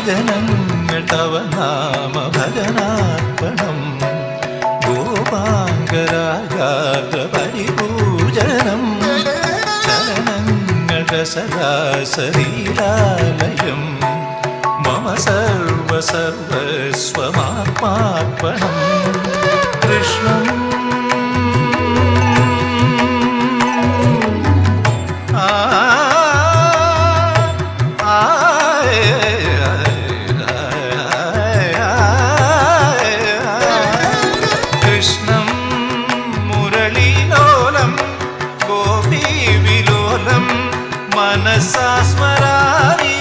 ഭജനങ്ങൾ തവ നാമ ഭജനാർപ്പണം ഗോപാംഗരാഗാർദ്ര പരിപൂജനം ചലനങ്ങൾ രസരാസലീലാലയം മമ സർവ സർവസ്വമാത്മാർപ്പണം കൃഷ്ണം കൃഷ്ണം മുരളീലോലം ഗോപീവിലോലം മനസാ സ്മരാമി